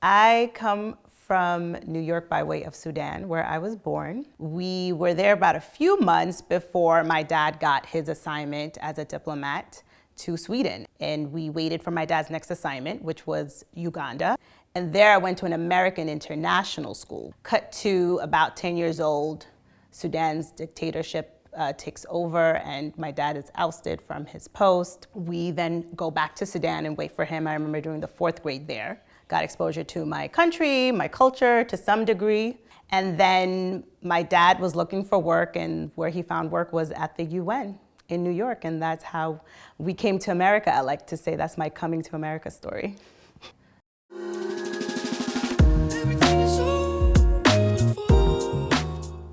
I come from New York by way of Sudan, where I was born. We were there about a few months before my dad got his assignment as a diplomat to Sweden. And we waited for my dad's next assignment, which was Uganda. And there I went to an American international school. Cut to about 10 years old, Sudan's dictatorship takes over and my dad is ousted from his post. We then go back to Sudan and wait for him. I remember doing the 4th grade there. Got exposure to my country, my culture to some degree. And then my dad was looking for work, and where he found work was at the UN in New York. And that's how we came to America. I like to say that's my coming to America story.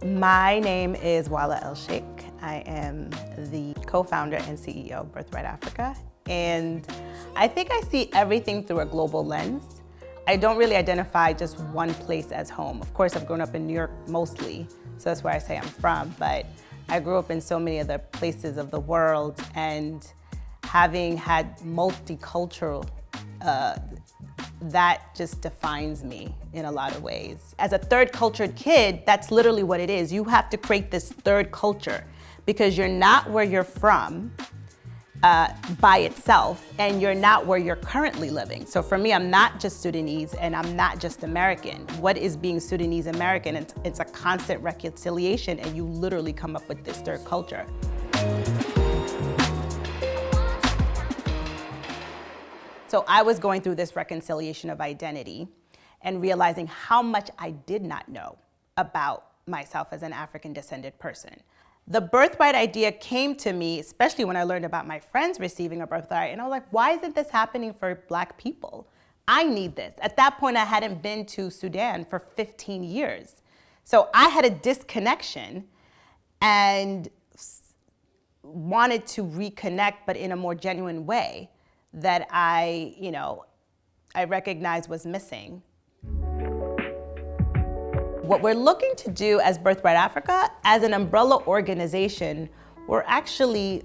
My name is Walla Elsheikh. I am the co-founder and CEO of Birthright Africa. And I think I see everything through a global lens. I don't really identify just one place as home. Of course, I've grown up in New York mostly, so that's where I say I'm from, but I grew up in so many other places of the world, and having had multicultural, that just defines me in a lot of ways. As a third cultured kid, that's literally what it is. You have to create this third culture because you're not where you're from by itself, and you're not where you're currently living. So for me, I'm not just Sudanese and I'm not just American. What is being Sudanese American? It's a constant reconciliation, and you literally come up with this third culture. So I was going through this reconciliation of identity and realizing how much I did not know about myself as an African descended person. The birthright idea came to me, especially when I learned about my friends receiving a birthright, and I was like, why isn't this happening for Black people? I need this. At that point, I hadn't been to Sudan for 15 years. So I had a disconnection and wanted to reconnect, but in a more genuine way that I recognized was missing. What we're looking to do as Birthright Africa, as an umbrella organization, we're actually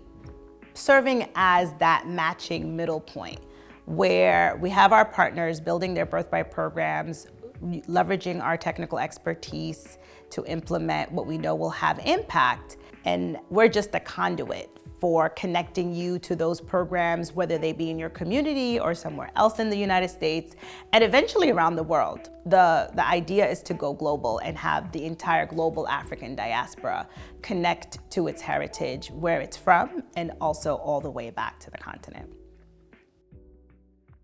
serving as that matching middle point where we have our partners building their birthright programs, leveraging our technical expertise to implement what we know will have impact. And we're just a conduit for connecting you to those programs, whether they be in your community or somewhere else in the United States, and eventually around the world. The idea is to go global and have the entire global African diaspora connect to its heritage, where it's from, and also all the way back to the continent.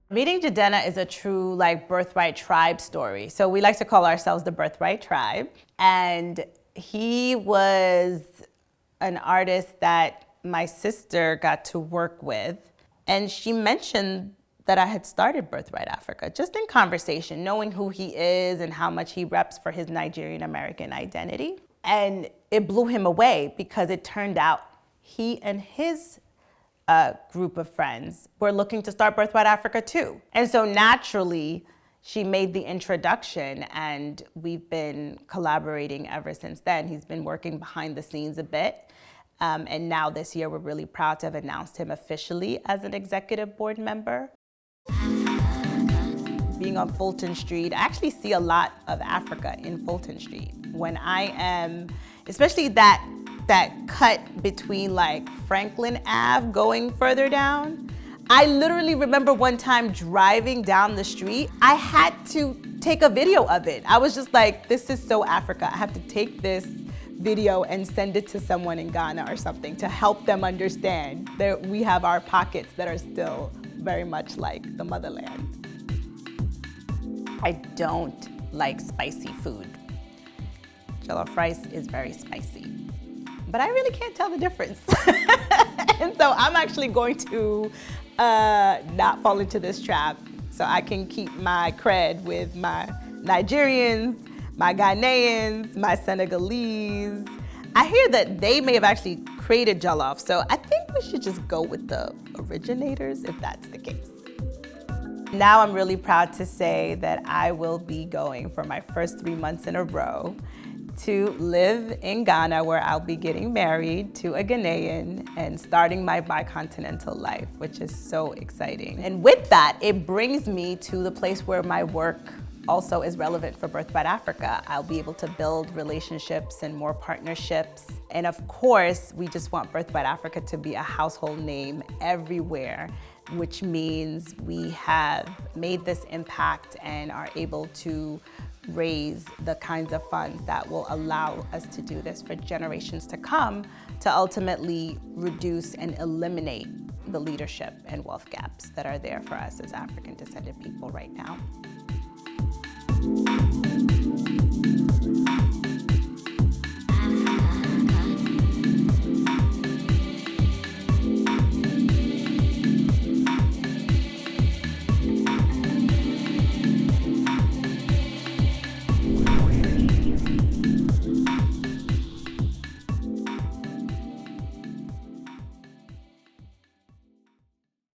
Meeting Jidenna is a true birthright tribe story. So we like to call ourselves the Birthright Tribe. And he was an artist that my sister got to work with, and she mentioned that I had started Birthright Africa, just in conversation, knowing who he is and how much he reps for his Nigerian American identity. And it blew him away because it turned out he and his group of friends were looking to start Birthright Africa too. And so naturally, she made the introduction, and we've been collaborating ever since then. He's been working behind the scenes a bit. And now this year, we're really proud to have announced him officially as an executive board member. Being on Fulton Street, I actually see a lot of Africa in Fulton Street. When I am, especially that cut between Franklin Ave going further down, I literally remember one time driving down the street, I had to take a video of it. I was just like, this is so Africa. I have to take this video and send it to someone in Ghana or something to help them understand that we have our pockets that are still very much like the motherland. I don't like spicy food. Jollof rice is very spicy, but I really can't tell the difference. And so I'm actually going to not fall into this trap so I can keep my cred with my Nigerians, my Ghanaians, my Senegalese. I hear that they may have actually created jollof, so I think we should just go with the originators if that's the case. Now I'm really proud to say that I will be going for my first 3 months in a row to live in Ghana, where I'll be getting married to a Ghanaian and starting my bicontinental life, which is so exciting. And with that, it brings me to the place where my work also is relevant for Birthright Africa. I'll be able to build relationships and more partnerships. And of course, we just want Birthright Africa to be a household name everywhere, which means we have made this impact and are able to raise the kinds of funds that will allow us to do this for generations to come, to ultimately reduce and eliminate the leadership and wealth gaps that are there for us as African descended people right now.